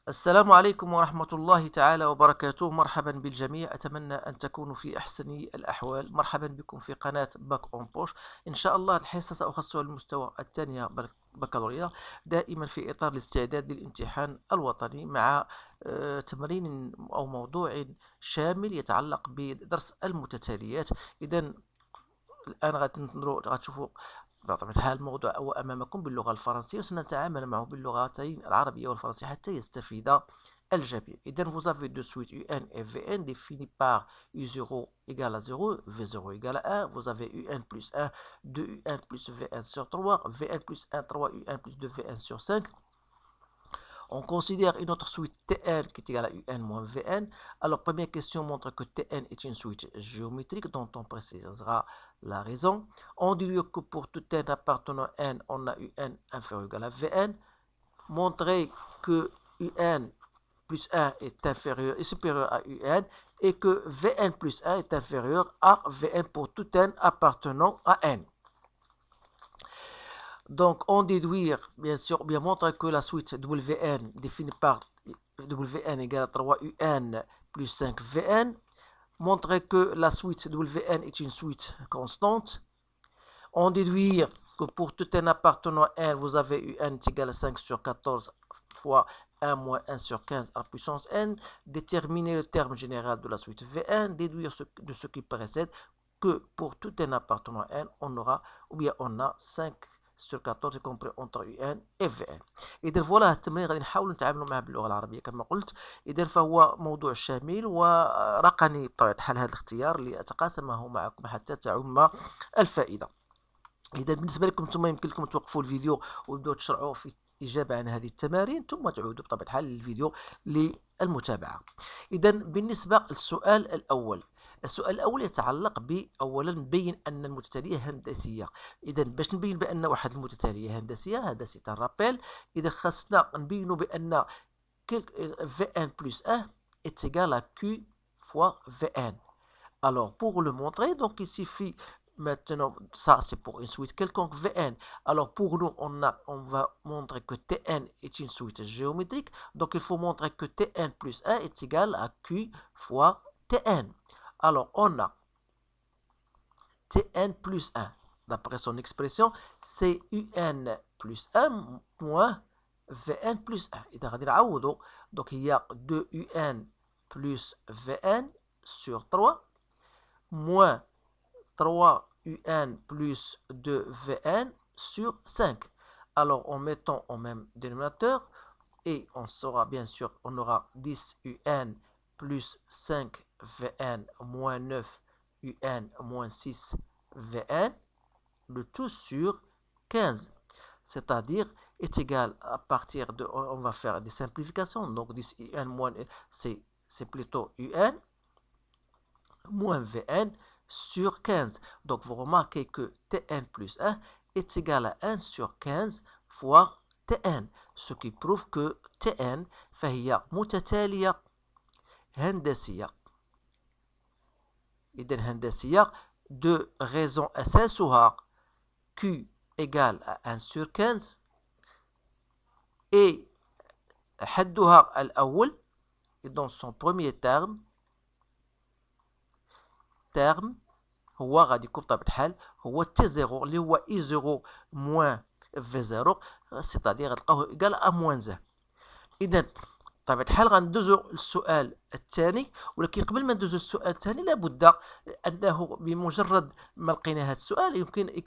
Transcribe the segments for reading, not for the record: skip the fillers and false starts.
السلام عليكم ورحمة الله تعالى وبركاته. مرحبا بالجميع، أتمنى أن تكونوا في أحسن الأحوال. مرحبا بكم في قناة باك أون بوش. إن شاء الله الحصة سأخصصها للمستوى الثانية بكالوريا، دائما في إطار الاستعداد للامتحان الوطني، مع تمرين أو موضوع شامل يتعلق بدرس المتتاليات. إذا الآن غتشوفوا بطبيعة الحال الموضوع هو أمامكم باللغة الفرنسية، وسنتعامل معه باللغتين العربية والفرنسية حتى يستفيد الجميع. إذا vous avez de suite UN et VN définis par U0 égale à 0, V0 égale à 1, vous avez UN plus 1, 2UN plus VN sur 3, VN plus 1, 3UN plus 2 VN sur 5. On considère une autre suite Tn qui est égale à Un moins Vn. Alors, première question montre que Tn est une suite géométrique dont on précisera la raison. On dit que pour tout n appartenant à n, on a Un inférieur ou égal à Vn. Montrer que Un plus 1 est supérieur à Un et que Vn plus 1 est inférieur à Vn pour tout n appartenant à n. Donc, on déduire, bien sûr, bien montrer que la suite Wn définie par Wn égale à 3Un plus 5Vn. Montrer que la suite Wn est une suite constante. On déduire que pour tout n appartenant à n, vous avez Un est égal à 5 sur 14 fois 1 moins 1 sur 15 à la puissance n. Déterminer le terme général de la suite Vn. Déduire de ce qui précède que pour tout n appartenant à n, on aura, ou bien on a 5 sur 14 compris entre UN et VN. إذا فوالا التمرين غادي نحاولوا نتعاملوا معه باللغة العربية كما قلت. إذا فهو موضوع شامل ورقمي بطبيعة الحال هذا الاختيار لأتقاسمه معكم حتى تعم الفائدة. إذا بالنسبة لكم ثم يمكن لكم توقفوا الفيديو وتبدأوا تشرعوا في إجابة عن هذه التمارين، ثم تعودوا بطبيعة الحال للفيديو للمتابعة. إذا بالنسبة للسؤال الأول، السؤال الأول يتعلق أولا بين أن المتتالية هندسية. إذا باش نبين بأن واحد المتتالية هندسية، هذا سي ان رابيل. إذا خاصنا نبينوا بأن Vn plus 1 est égal à Q fois Vn. Alors pour le montrer, donc il suffit maintenant, ça c'est pour une suite quelconque Vn. Alors pour nous, on va montrer que Tn est une suite géométrique. Donc il faut montrer que Tn plus 1 est égal à Q fois Tn. Alors, on a Tn plus 1. D'après son expression, c'est Un plus 1 moins Vn plus 1. Donc, il y a 2Un plus Vn sur 3 moins 3Un plus 2Vn sur 5. Alors, en mettant au même dénominateur, et on saura bien sûr, on aura 10Un plus 5Vn moins 9Un moins 6Vn, le tout sur 15. C'est-à-dire est égal à partir de, on va faire des simplifications, donc 10Un moins, c'est plutôt Un moins Vn sur 15. Donc vous remarquez que Tn plus 1 est égal à 1 sur 15 fois Tn, ce qui prouve que Tn فهي متتالية هندسية. إذن هندسية de raison أساسها Q égale à 1 sur 15 et حدها الأول dans son premier terme هو غادي يكون بطبيعة الحال هو T0 اللي هو I0 moins V0، c'est-à-dire غتلقاوه إيكال أ موان ز. إذا بطبيعة الحال غندوزو للسؤال الثاني، ولكن قبل ما ندوزو للسؤال الثاني لابد أنه بمجرد ما لقينا هذا السؤال يمكن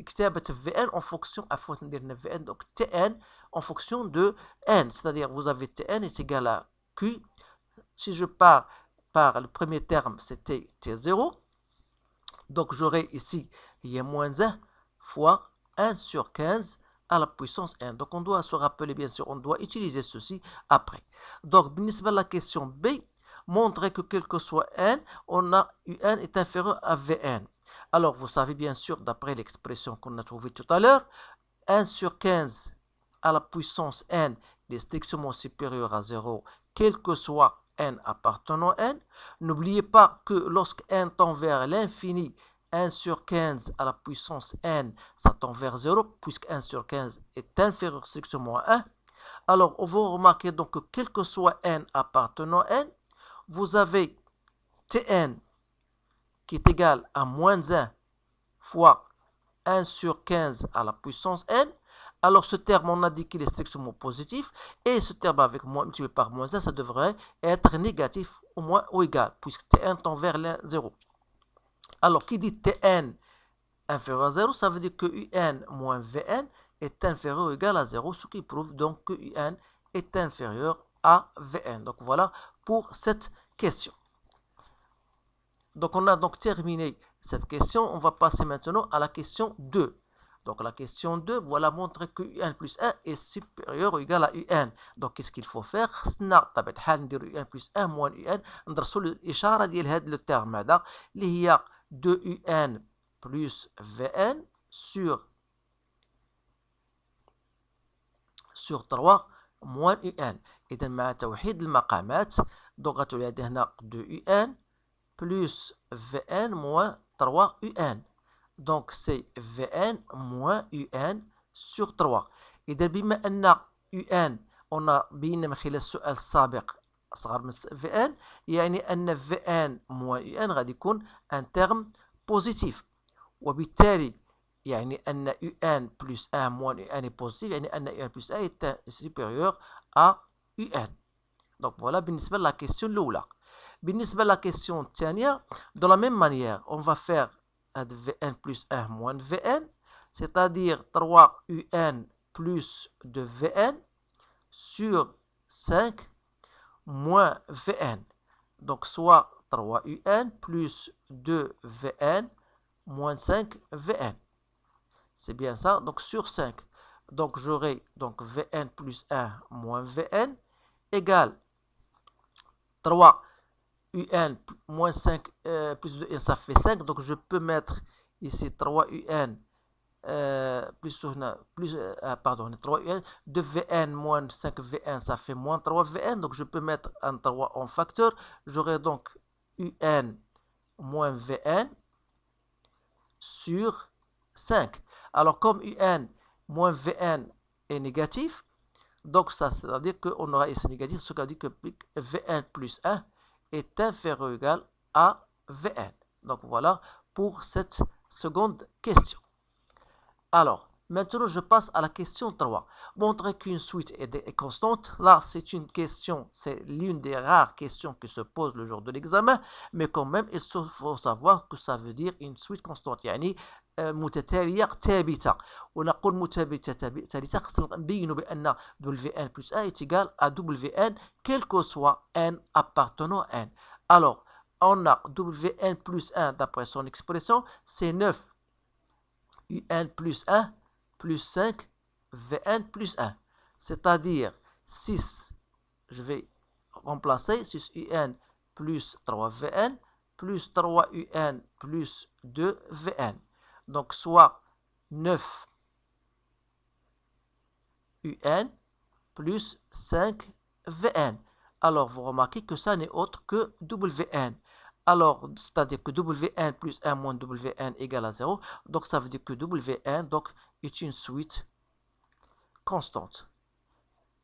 كتابة Vn en fonction عفوا ندير Vn donc Tn en fonction de n, c'est-à-dire vous avez Tn est égal à Q. Si je pars par le premier terme, c'était T0. Donc j'aurai ici, il y a moins 1 fois 1 sur 15 à la puissance n. Donc on doit se rappeler, bien sûr, on doit utiliser ceci après. Donc, بالنسبة à la question B, montrer que quel que soit n, on a Un est inférieur à Vn. Alors, vous savez bien sûr, d'après l'expression qu'on a trouvée tout à l'heure, 1 sur 15 à la puissance n est strictement supérieur à 0, quel que soit n appartenant à n. N'oubliez pas que lorsque n tend vers l'infini, 1 sur 15 à la puissance n, ça tend vers 0, puisque 1 sur 15 est inférieur strictement à 1. Alors, vous remarquez donc que quel que soit n appartenant à n, vous avez Tn qui est égal à moins 1 fois 1 sur 15 à la puissance n. Alors, ce terme, on a dit qu'il est strictement positif, et ce terme avec moins multiplié par moins 1, ça devrait être négatif au moins ou égal, puisque Tn tend vers 0. Alors, qui dit Tn inférieur à 0, ça veut dire que Un moins Vn est inférieur ou égal à 0, ce qui prouve donc que Un est inférieur à Vn. Donc voilà pour cette question. Donc on a donc terminé cette question. On va passer maintenant à la question 2. Donc la question 2, voilà montrer que Un plus 1 est supérieur ou égal à Un. Donc qu'est-ce qu'il faut faire? بطبيعة الحال نديرو Un plus 1 moins Un. ندرسوا الإشارة ديال هذا لو تيرم هذا اللي هي 2Un plus Vn sur 3 moins Un. إذا مع توحيد المقامات donc غتولي عندي هنا 2Un plus Vn moins 3Un. Donc c'est Vn moins Un sur 3. إذا بما أن Un on a بينا من خلال السؤال السابق أصغر من Vn، يعني أن Vn moins Un غادي يكون un terme positif. وبالتالي يعني أن UN plus 1 moins UN est positif، يعني أن UN plus 1 est supérieur à UN. Donc voilà بالنسبة la question الأولى. بالنسبة la question الثانية, de la même manière, on va faire VN plus 1 moins VN, c'est-à-dire 3 UN plus 2 VN sur 5 moins Vn. Donc soit 3 UN plus 2 Vn moins 5 Vn. C'est bien ça, donc sur 5. Donc j'aurai donc Vn plus 1 moins Vn égale 3 Un moins 5 plus 2 ça fait 5. Donc je peux mettre ici 3 Un plus 3 Un, 2 Vn moins 5 Vn ça fait moins 3 Vn. Donc je peux mettre un 3 en facteur. J'aurai donc Un moins Vn sur 5. Alors comme Un moins Vn est négatif, donc ça veut dire qu'on aura ici négatif, ce qui veut dire que Vn plus 1 est inférieur ou égal à Vn. Donc voilà pour cette seconde question. Alors, maintenant je passe à la question 3. Montrer qu'une suite est constante. Là, c'est une question, c'est l'une des rares questions qui se posent le jour de l'examen, mais quand même, il faut savoir que ça veut dire une suite constante. يعني متتالية ثابتة. ونقول متتالية ثابتة خصنا نبينوا بأن Wn plus 1 est égal à Wn, quel que soit n appartenant à n. Alors, on a Wn plus 1 d'après son expression, c'est 9 Un plus 1 plus 5 Vn plus 1. C'est-à-dire 6, je vais remplacer 6 Un plus 3 Vn plus 3 Un plus 2 Vn. Donc soit 9 Un plus 5 Vn. Alors vous remarquez que ça n'est autre que Wn. Alors, c'est-à-dire que Wn plus 1 moins Wn égale à 0. Donc, ça veut dire que Wn donc, est une suite constante.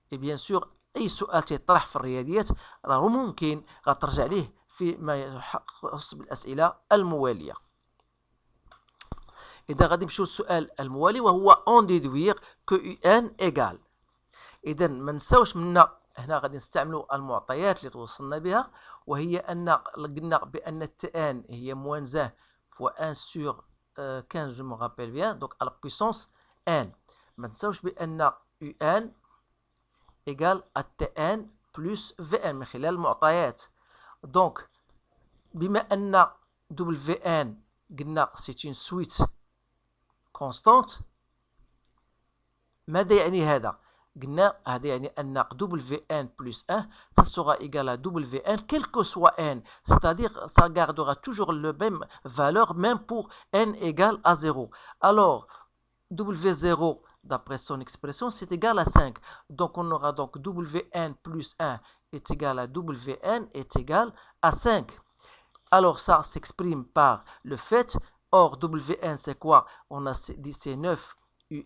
Et bien sûr, أي سؤال تيطرح في الرياضيات راه ممكن غترجع ليه فيما يخص بالأسئلة الموالية. إذا غادي نمشيو للسؤال الموالي وهو on déduire que UN égale. إذا ما نساوش منا هنا غادي نستعملوا المعطيات اللي توصلنا بها، وهي أن قلنا بأن Tn هي moins 1 fois 1 sur 15 je me rappelle bien, donc à la puissance n. ما نساوش بأن UN égale à Tn plus Vn من خلال المعطيات. donc بما أن Wn قلنا c'est une suite constante، ماذا يعني هذا؟ قلنا هذا يعني أن Wn plus 1 ça sera égal à Wn quel que soit n, c'est-à-dire ça gardera toujours le même valeur même pour n égale à 0. Alors W0 d'après son expression c'est égal à 5. Donc on aura donc Wn plus 1 est égal à Wn est égal à 5. Alors ça s'exprime par le fait, or Wn c'est quoi? On a dit c'est 9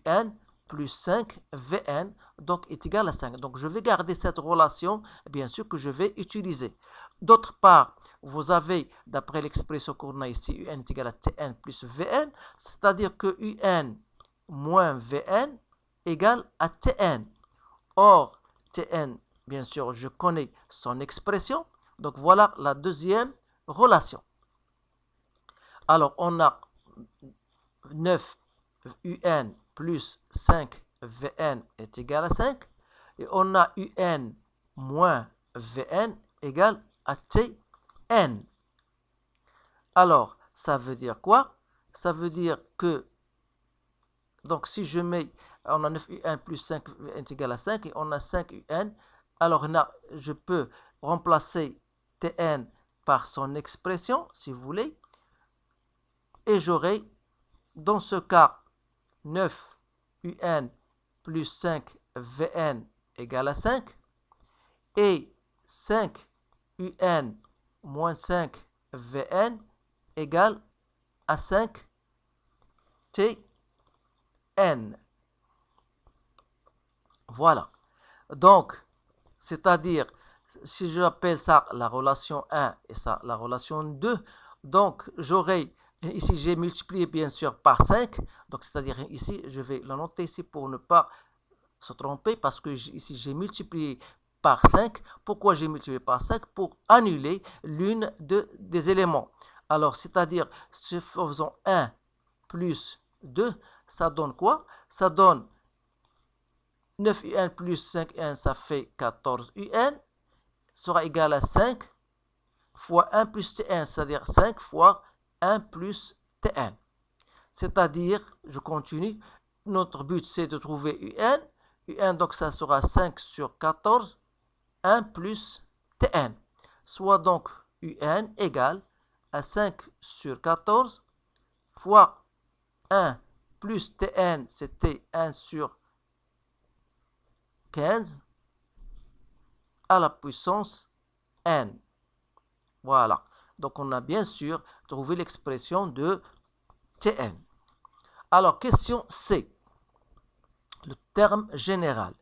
Un plus 5 Vn, donc est égal à 5. Donc je vais garder cette relation, bien sûr, que je vais utiliser. D'autre part, vous avez, d'après l'expression qu'on a ici, Un est égal à Tn plus Vn, c'est-à-dire que Un moins Vn égale à Tn. Or, Tn, bien sûr, je connais son expression. Donc voilà la deuxième relation. Alors, on a 9 Un plus 5 Vn est égal à 5. Et on a Un moins Vn égale à Tn. Alors, ça veut dire quoi? Ça veut dire que, donc si je mets, on a 9 Un plus 5 Vn est égal à 5 et on a 5 Un. Alors là, je peux remplacer Tn par son expression, si vous voulez. Et j'aurai, dans ce cas, 9 Un plus 5 Vn égale à 5. Et 5 Un moins 5 Vn égale à 5 Tn. Voilà. Donc, c'est-à-dire, si je appelle ça la relation 1 et ça la relation 2, donc j'aurai, ici j'ai multiplié bien sûr par 5, donc c'est-à-dire ici, je vais le noter ici pour ne pas se tromper, parce que ici j'ai multiplié par 5. Pourquoi j'ai multiplié par 5? Pour annuler l'une des éléments. Alors, c'est-à-dire, faisant 1 plus 2, ça donne quoi? Ça donne 9 Un plus 5 Un, ça fait 14 Un, sera égal à 5 fois 1 plus Tn, c'est-à-dire 5 fois 1 plus Tn. C'est-à-dire, je continue, notre but c'est de trouver Un. Un, donc ça sera 5 sur 14, 1 plus Tn. Soit donc Un égale à 5 sur 14 fois 1 plus Tn, c'était 1 sur 15 à la puissance n. Voilà. Donc, on a bien sûr trouvé l'expression de Tn. Alors, question C. Le terme général.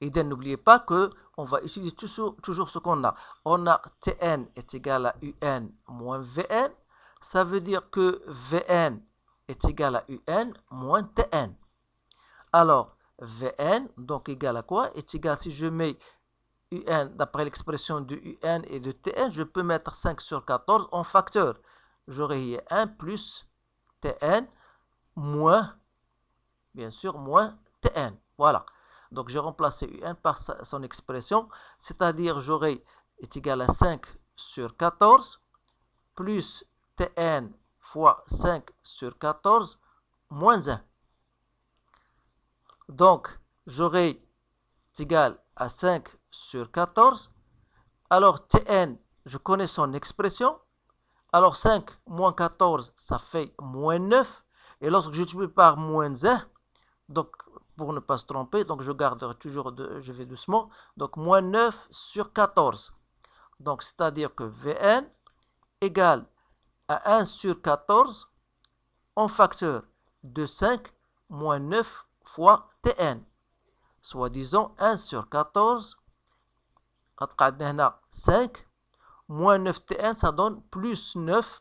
Et n'oubliez pas qu'on va utiliser toujours ce qu'on a. On a Tn est égal à Un moins Vn. Ça veut dire que Vn est égal à Un moins Tn. Alors, Vn, donc égal à quoi? Est égal, si je mets Un, d'après l'expression de Un et de Tn, je peux mettre 5 sur 14 en facteur. J'aurai 1 plus Tn moins, bien sûr, moins Tn. Voilà. Donc, j'ai remplacé Un par son expression, c'est-à-dire j'aurai est égal à 5 sur 14 plus Tn fois 5 sur 14 moins 1. Donc, j'aurai égal à 5 sur 14. Alors, Tn, je connais son expression. Alors, 5 moins 14, ça fait moins 9. Et lorsque je multiplie par moins 1, donc, pour ne pas se tromper, donc je garde toujours, je vais doucement. Donc, moins 9 sur 14. Donc, c'est-à-dire que Vn égale à 1 sur 14 en facteur de 5 moins 9 fois Tn. Soit disons 1 sur 14, 5, moins 9 Tn, ça donne plus 9,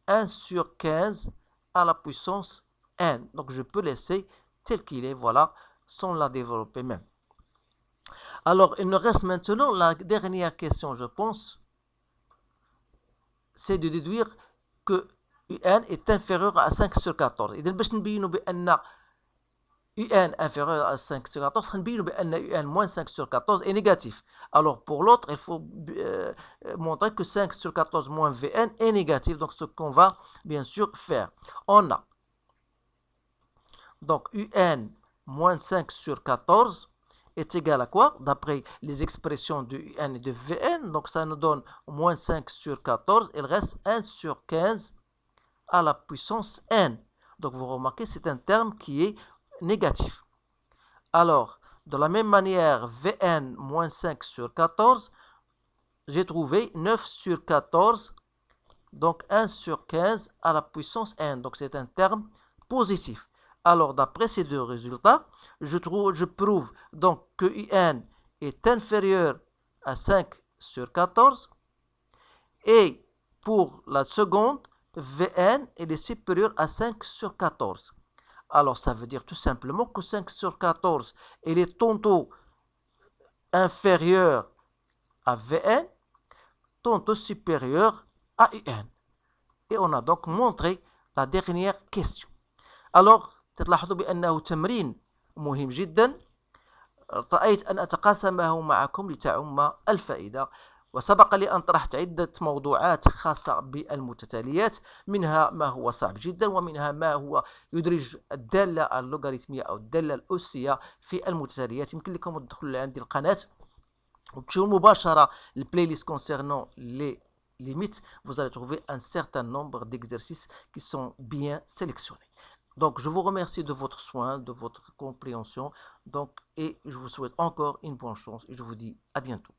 1 sur 15 à la puissance n. Donc je peux laisser tel qu'il est, voilà, sans la développer même. Alors, il nous reste maintenant la dernière question, je pense, c'est de déduire que Un est inférieur à 5 sur 14. إذا باش نبينوا بأن Un inférieur à 5 sur 14, نبينوا بأن Un moins 5 sur 14 est négatif. Alors pour l'autre, il faut montrer que 5 sur 14 moins Vn est négatif. Donc ce qu'on va bien sûr faire, on a donc Un moins 5 sur 14 est égal à quoi? D'après les expressions de Un et de Vn, donc ça nous donne moins 5 sur 14, il reste 1 sur 15 à la puissance n. Donc vous remarquez, c'est un terme qui est négatif. Alors, de la même manière, Vn moins 5 sur 14, j'ai trouvé 9 sur 14, donc 1 sur 15 à la puissance n. Donc c'est un terme positif. Alors, d'après ces deux résultats, je prouve donc que UN est inférieur à 5 sur 14 et pour la seconde, Vn est supérieur à 5 sur 14. Alors, ça veut dire tout simplement que 5 sur 14 est tantôt inférieur à Vn, tantôt supérieur à UN. Et on a donc montré la dernière question. Alors, تلاحظوا بأنه تمرين مهم جدا. رأيت أن أتقاسمه معكم لتعم الفائدة. وسبق لي أن طرحت عدة موضوعات خاصة بالمتتاليات، منها ما هو صعب جدا، ومنها ما هو يدرج الدالة اللوغاريتمية أو الدالة الأسية في المتتاليات. يمكن لكم الدخول لعندي القناة وتمشيو مباشرة البلاي ليست concernant les limites. Vous allez trouver un certain nombre d'exercices qui sont bien sélectionnés. Donc, je vous remercie de votre soin, de votre compréhension. Donc, et je vous souhaite encore une bonne chance et je vous dis à bientôt.